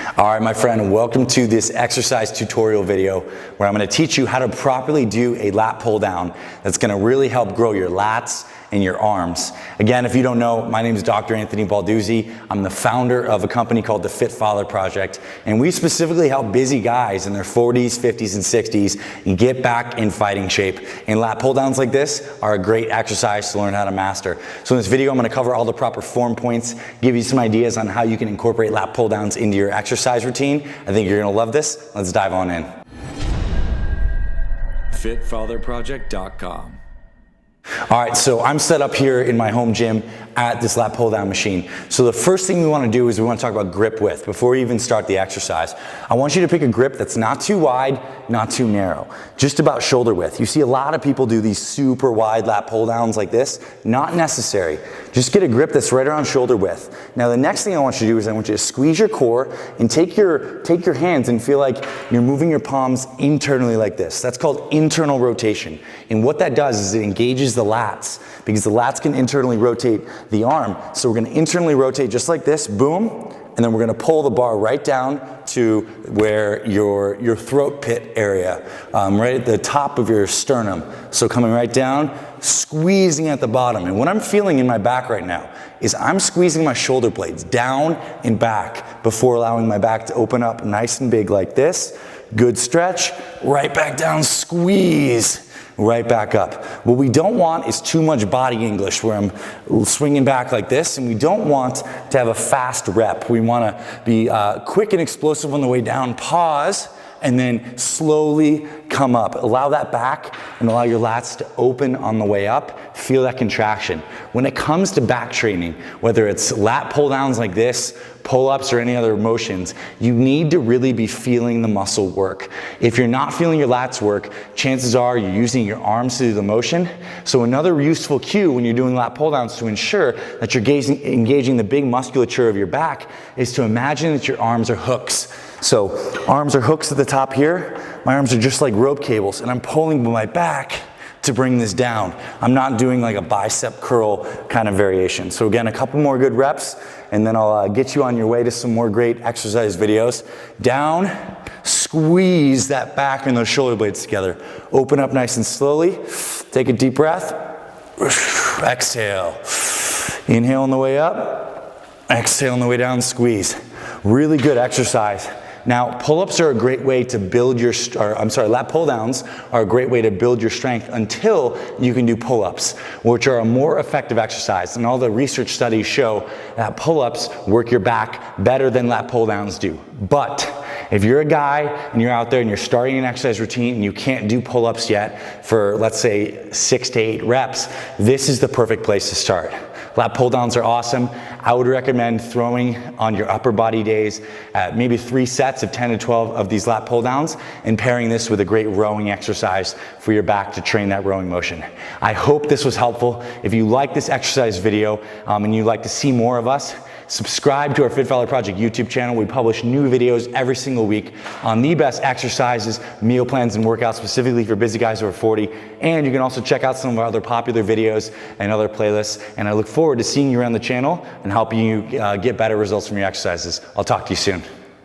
All right, my friend, welcome to this exercise tutorial video where I'm going to teach you how to properly do a lat pull down that's going to really help grow your lats and your arms. Again, if you don't know, my name is Dr. Anthony Balduzzi. I'm the founder of a company called the Fit Father Project, and we specifically help busy guys in their 40s, 50s, and 60s get back in fighting shape. And lat pull downs like this are a great exercise to learn how to master. So in this video, I'm going to cover all the proper form points, give you some ideas on how you can incorporate lat pull downs into your exercise routine. I think you're going to love this. Let's dive on in. FitFatherProject.com. All right, so I'm set up here in my home gym at this lat pull down machine. So the first thing we want to do is we want to talk about grip width before we even start the exercise. I want you to pick a grip that's not too wide, not too narrow, just about shoulder width. You see a lot of people do these super wide lat pull downs like this. Not necessary. Just get a grip that's right around shoulder width. Now the next thing I want you to do is I want you to squeeze your core and take your hands and feel like you're moving your palms internally like this. That's called internal rotation. And what that does is it engages the lats, because the lats can internally rotate the arm. So we're going to internally rotate just like this, boom, and then we're going to pull the bar right down to where your throat pit area, right at the top of your sternum. So coming right down, squeezing at the bottom. And what I'm feeling in my back right now is I'm squeezing my shoulder blades down and back before allowing my back to open up nice and big like this. Good stretch, right back down, squeeze. Right back up. What we don't want is too much body English where I'm swinging back like this, and we don't want to have a fast rep. We want to be quick and explosive on the way down, pause, and then slowly come up. Allow that back and allow your lats to open on the way up. Feel that contraction. When it comes to back training, whether it's lat pull downs like this, pull-ups, or any other motions, you need to really be feeling the muscle work. If you're not feeling your lats work, chances are you're using your arms to do the motion. So another useful cue when you're doing lat pull downs to ensure that you're engaging the big musculature of your back is to imagine that your arms are hooks. So arms are hooks at the top here. My arms are just like rope cables, and I'm pulling with my back to bring this down. I'm not doing like a bicep curl kind of variation. So again, a couple more good reps, and then I'll get you on your way to some more great exercise videos. Down, squeeze that back and those shoulder blades together. Open up nice and slowly. Take a deep breath. Exhale. Inhale on the way up. Exhale on the way down, squeeze. Really good exercise. Now, pull-ups are a great way to build your, lat pull-downs are a great way to build your strength until you can do pull-ups, which are a more effective exercise. And all the research studies show that pull-ups work your back better than lat pull-downs do. But if you're a guy and you're out there and you're starting an exercise routine and you can't do pull-ups yet for, let's say, 6 to 8 reps, this is the perfect place to start. Lat pull downs are awesome. I would recommend throwing on your upper body days maybe 3 sets of 10 to 12 of these lat pull downs and pairing this with a great rowing exercise for your back to train that rowing motion. I hope this was helpful. If you like this exercise video and you'd like to see more of us, subscribe to our Fit Father Project YouTube channel. We publish new videos every single week on the best exercises, meal plans, and workouts specifically for busy guys over 40. And you can also check out some of our other popular videos and other playlists. And I look forward to seeing you around the channel and helping you get better results from your exercises. I'll talk to you soon.